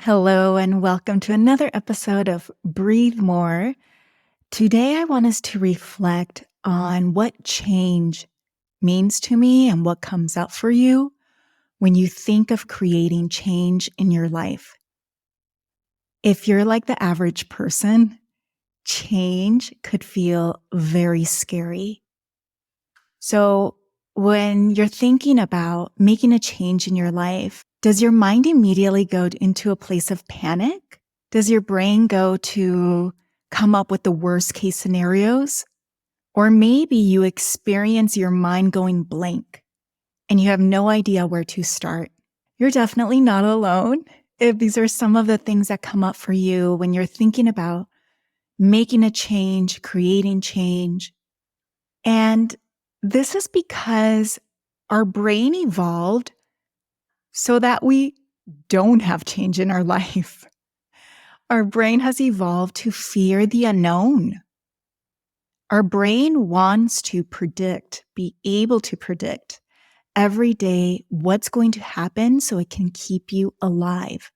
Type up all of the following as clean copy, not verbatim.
Hello, and welcome to another episode of Breathe More. Today, I want us to reflect on what change means to me and what comes up for you when you think of creating change in your life. If you're like the average person, change could feel very scary. So, when you're thinking about making a change in your life, does your mind immediately go into a place of panic? Does your brain go to come up with the worst case scenarios? Or maybe you experience your mind going blank and you have no idea where to start. You're definitely not alone if these are some of the things that come up for you when you're thinking about making a change, creating change. And this is because our brain evolved so that we don't have change in our life. Our brain has evolved to fear the unknown. Our brain wants to be able to predict every day what's going to happen so it can keep you alive.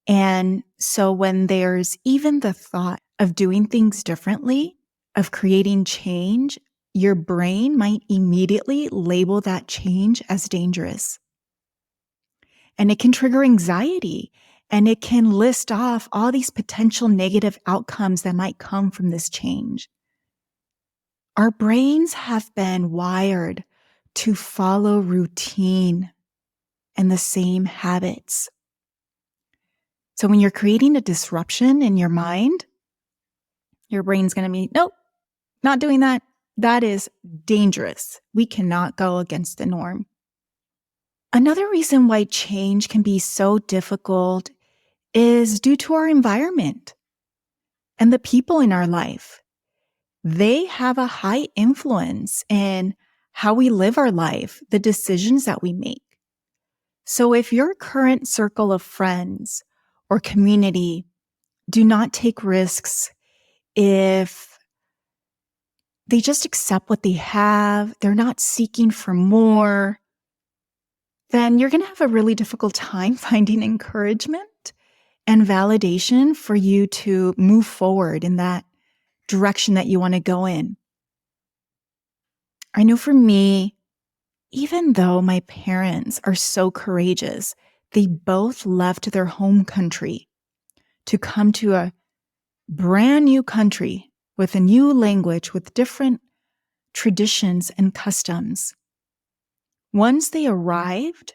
And so when there's even the thought of doing things differently, of creating change, your brain might immediately label that change as dangerous. And it can trigger anxiety, and it can list off all these potential negative outcomes that might come from this change. Our brains have been wired to follow routine and the same habits. So when you're creating a disruption in your mind, your brain's going to be, nope, not doing that. That is dangerous. We cannot go against the norm. Another reason why change can be so difficult is due to our environment and the people in our life. They have a high influence in how we live our life, the decisions that we make. So if your current circle of friends or community do not take risks, if they just accept what they have, they're not seeking for more, then you're going to have a really difficult time finding encouragement and validation for you to move forward in that direction that you want to go in. I know for me, even though my parents are so courageous, they both left their home country to come to a brand new country with a new language, with different traditions and customs. Once they arrived,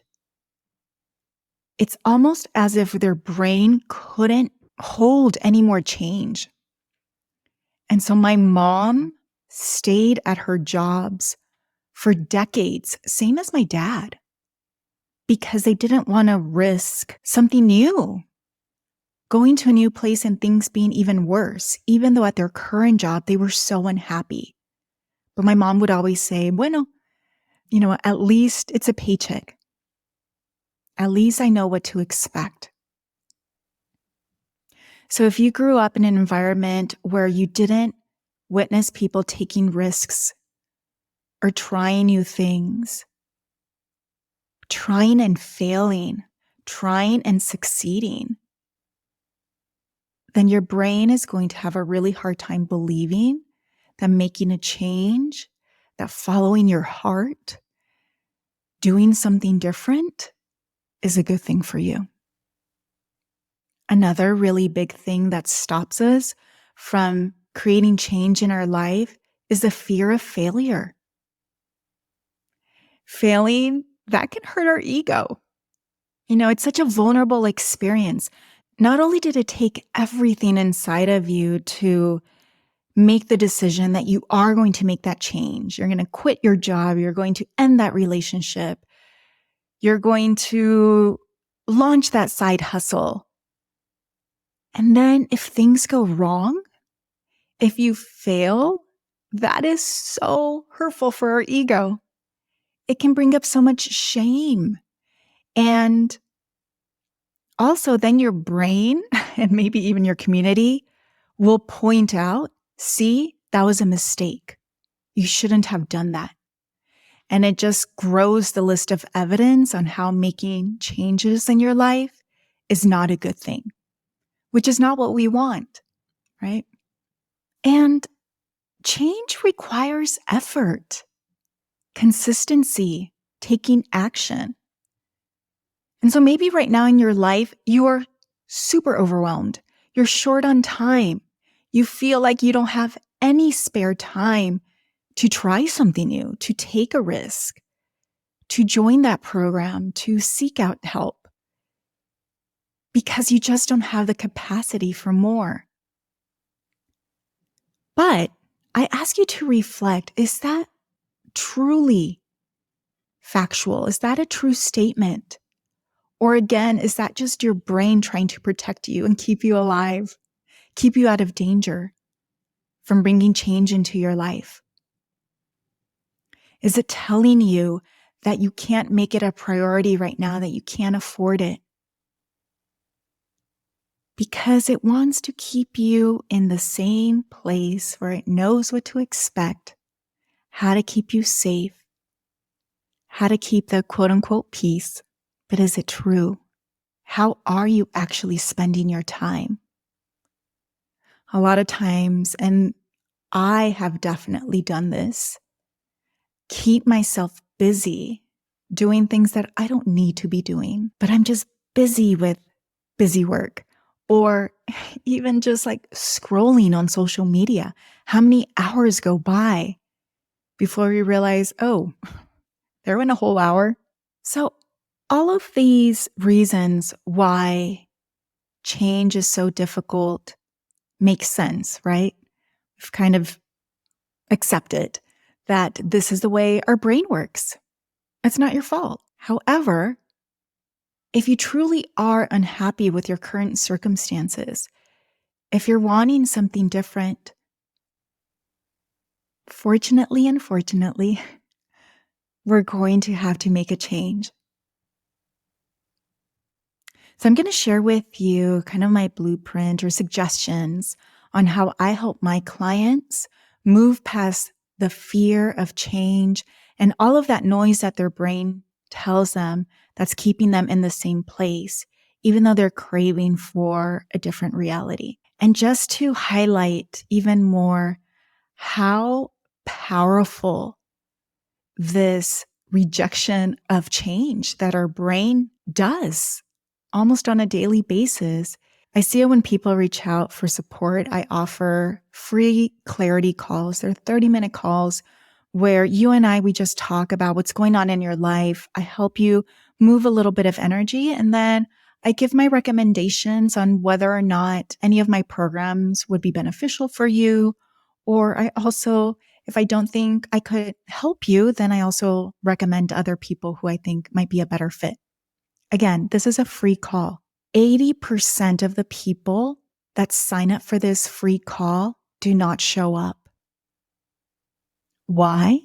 it's almost as if their brain couldn't hold any more change. And so my mom stayed at her jobs for decades, same as my dad, because they didn't want to risk something new, going to a new place and things being even worse, even though at their current job, they were so unhappy. But my mom would always say, bueno, at least it's a paycheck. At least I know what to expect. So if you grew up in an environment where you didn't witness people taking risks or trying new things, trying and failing, trying and succeeding, then your brain is going to have a really hard time believing that making a change, that following your heart, doing something different is a good thing for you. Another really big thing that stops us from creating change in our life is the fear of failure. Failing, that can hurt our ego. It's such a vulnerable experience. Not only did it take everything inside of you to make the decision that you are going to make that change. You're going to quit your job. You're going to end that relationship. You're going to launch that side hustle. And then if things go wrong, if you fail, that is so hurtful for our ego. It can bring up so much shame. And also then your brain and maybe even your community will point out, see, that was a mistake. You shouldn't have done that. And it just grows the list of evidence on how making changes in your life is not a good thing, which is not what we want, right? And change requires effort, consistency, taking action. And so maybe right now in your life, you are super overwhelmed. You're short on time. You feel like you don't have any spare time to try something new, to take a risk, to join that program, to seek out help, because you just don't have the capacity for more. But I ask you to reflect, is that truly factual? Is that a true statement? Or again, is that just your brain trying to protect you and keep you alive, keep you out of danger from bringing change into your life? Is it telling you that you can't make it a priority right now, that you can't afford it? Because it wants to keep you in the same place where it knows what to expect, how to keep you safe, how to keep the quote unquote peace. But is it true? How are you actually spending your time? A lot of times, and I have definitely done this, keep myself busy doing things that I don't need to be doing, but I'm just busy with busy work, or even just like scrolling on social media. How many hours go by before you realize, oh, there went a whole hour? So all of these reasons why change is so difficult make sense, right? We've kind of accepted that this is the way our brain works. It's not your fault. However, if you truly are unhappy with your current circumstances, if you're wanting something different, fortunately, unfortunately, we're going to have to make a change. So I'm going to share with you kind of my blueprint or suggestions on how I help my clients move past the fear of change and all of that noise that their brain tells them that's keeping them in the same place, even though they're craving for a different reality. And just to highlight even more how powerful this rejection of change that our brain does almost on a daily basis. I see it when people reach out for support. I offer free clarity calls. They're 30-minute calls where you and we just talk about what's going on in your life. I help you move a little bit of energy, and then I give my recommendations on whether or not any of my programs would be beneficial for you. Or I also, if I don't think I could help you, then I also recommend other people who I think might be a better fit. Again, this is a free call. 80% of the people that sign up for this free call do not show up. Why?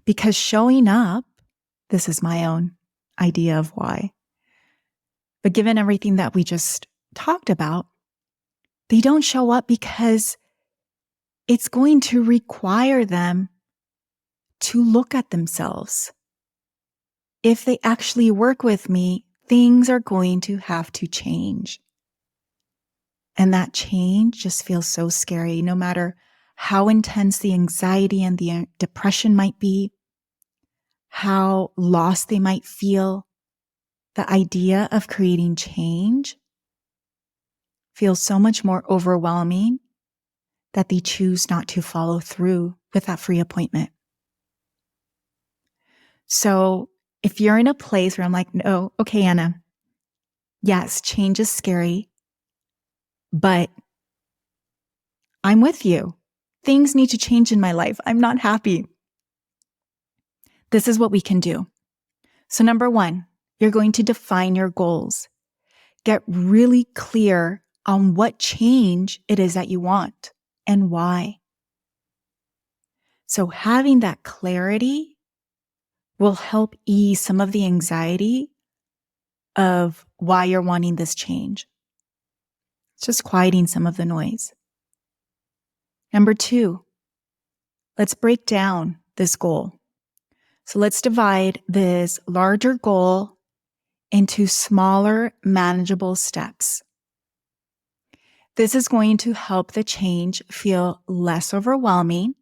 Because showing up, this is my own idea of why. But given everything that we just talked about, they don't show up because it's going to require them to look at themselves. If they actually work with me, things are going to have to change. And that change just feels so scary, no matter how intense the anxiety and the depression might be, how lost they might feel. The idea of creating change feels so much more overwhelming that they choose not to follow through with that free appointment. So if you're in a place where I'm like, no, okay, Anna, yes, change is scary, but I'm with you. Things need to change in my life. I'm not happy. This is what we can do. So number one, you're going to define your goals. Get really clear on what change it is that you want and why. So having that clarity will help ease some of the anxiety of why you're wanting this change. It's just quieting some of the noise. Number two, let's break down this goal. So let's divide this larger goal into smaller, manageable steps. This is going to help the change feel less overwhelming.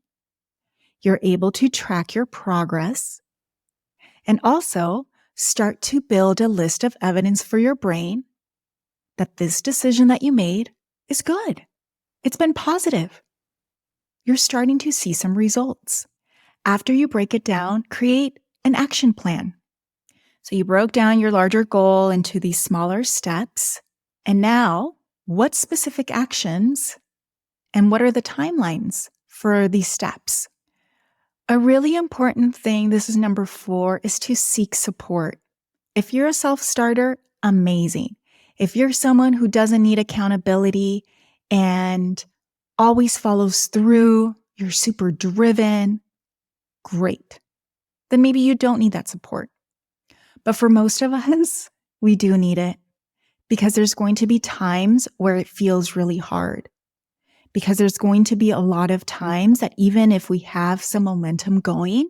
You're able to track your progress and also start to build a list of evidence for your brain that this decision that you made is good. It's been positive. You're starting to see some results. After you break it down, create an action plan. So you broke down your larger goal into these smaller steps. And now, what specific actions and what are the timelines for these steps? A really important thing, this is number 4, is to seek support. If you're a self-starter, amazing. If you're someone who doesn't need accountability and always follows through, you're super driven, great. Then maybe you don't need that support. But for most of us, we do need it because there's going to be times where it feels really hard. Because there's going to be a lot of times that even if we have some momentum going,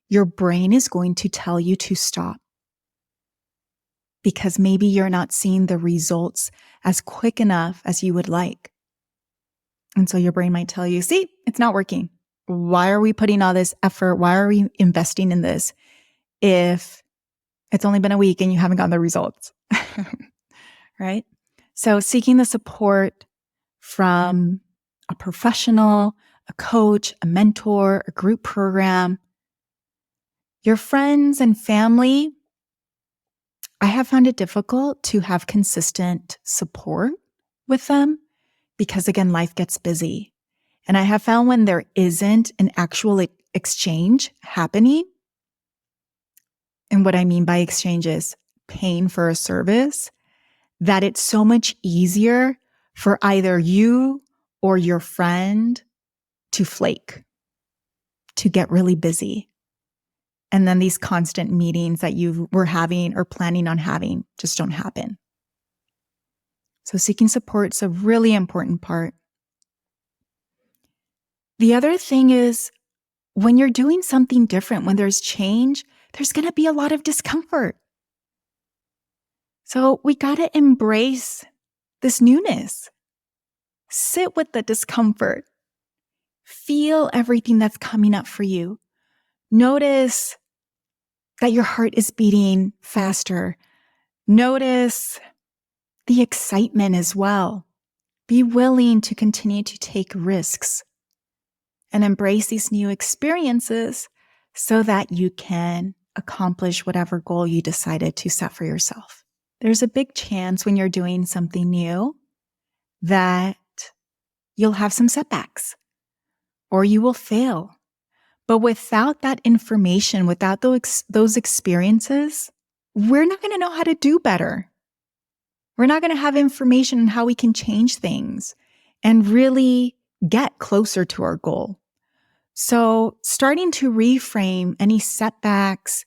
your brain is going to tell you to stop. Because maybe you're not seeing the results as quick enough as you would like. And so your brain might tell you, see, it's not working. Why are we putting all this effort? Why are we investing in this if it's only been a week and you haven't gotten the results? Right? So seeking the support from a professional, a coach, a mentor, a group program, your friends and family, I have found it difficult to have consistent support with them because, again, life gets busy. And I have found when there isn't an actual exchange happening, and what I mean by exchange is paying for a service, that it's so much easier for either you or your friend to flake, to get really busy. And then these constant meetings that you were having or planning on having just don't happen. So seeking support is a really important part. The other thing is when you're doing something different, when there's change, there's going to be a lot of discomfort. So we got to embrace this newness. Sit with the discomfort. Feel everything that's coming up for you. Notice that your heart is beating faster. Notice the excitement as well. Be willing to continue to take risks and embrace these new experiences so that you can accomplish whatever goal you decided to set for yourself. There's a big chance when you're doing something new that you'll have some setbacks or you will fail. But without that information, without those experiences, we're not going to know how to do better. We're not going to have information on how we can change things and really get closer to our goal. So starting to reframe any setbacks,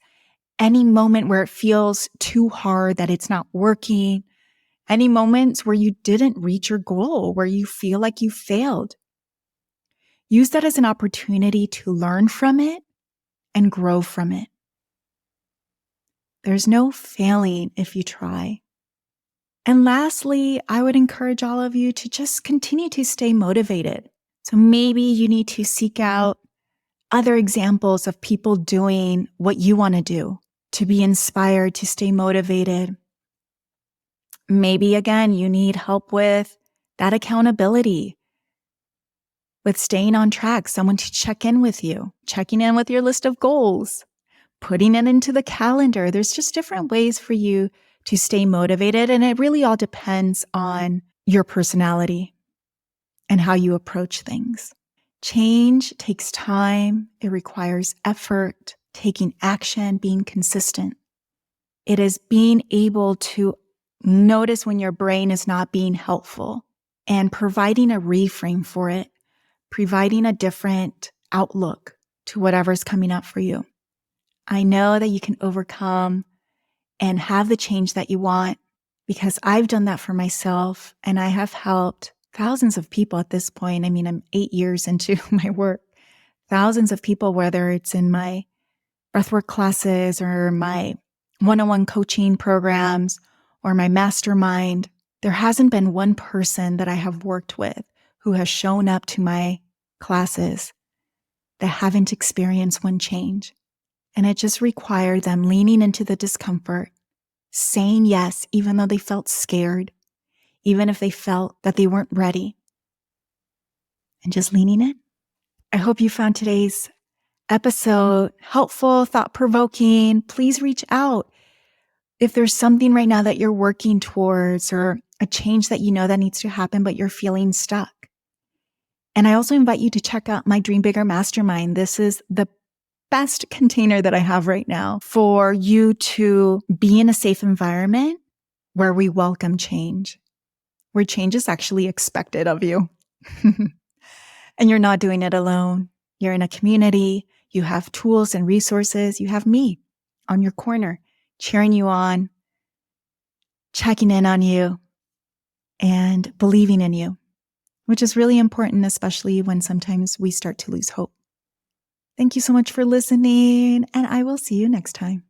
any moment where it feels too hard that it's not working, any moments where you didn't reach your goal, where you feel like you failed. Use that as an opportunity to learn from it and grow from it. There's no failing if you try. And lastly, I would encourage all of you to just continue to stay motivated. So maybe you need to seek out other examples of people doing what you want to do to be inspired, to stay motivated. Maybe, again, you need help with that accountability, with staying on track, someone to check in with you, checking in with your list of goals, putting it into the calendar. There's just different ways for you to stay motivated, and it really all depends on your personality and how you approach things. Change takes time. It requires effort, taking action, being consistent. It is being able to notice when your brain is not being helpful and providing a reframe for it, providing a different outlook to whatever's coming up for you. I know that you can overcome and have the change that you want because I've done that for myself and I have helped thousands of people at this point. I mean, I'm 8 years into my work. Thousands of people, whether it's in my breathwork classes or my one-on-one coaching programs or my mastermind, there hasn't been one person that I have worked with who has shown up to my classes that haven't experienced one change. And it just required them leaning into the discomfort, saying yes, even though they felt scared, even if they felt that they weren't ready, and just leaning in. I hope you found today's episode helpful, thought-provoking. Please reach out if there's something right now that you're working towards or a change that you know that needs to happen, but you're feeling stuck. And I also invite you to check out my Dream Bigger Mastermind. This is the best container that I have right now for you to be in a safe environment where we welcome change, where change is actually expected of you. And you're not doing it alone. You're in a community. You have tools and resources. You have me on your corner, cheering you on, checking in on you, and believing in you, which is really important, especially when sometimes we start to lose hope. Thank you so much for listening, and I will see you next time.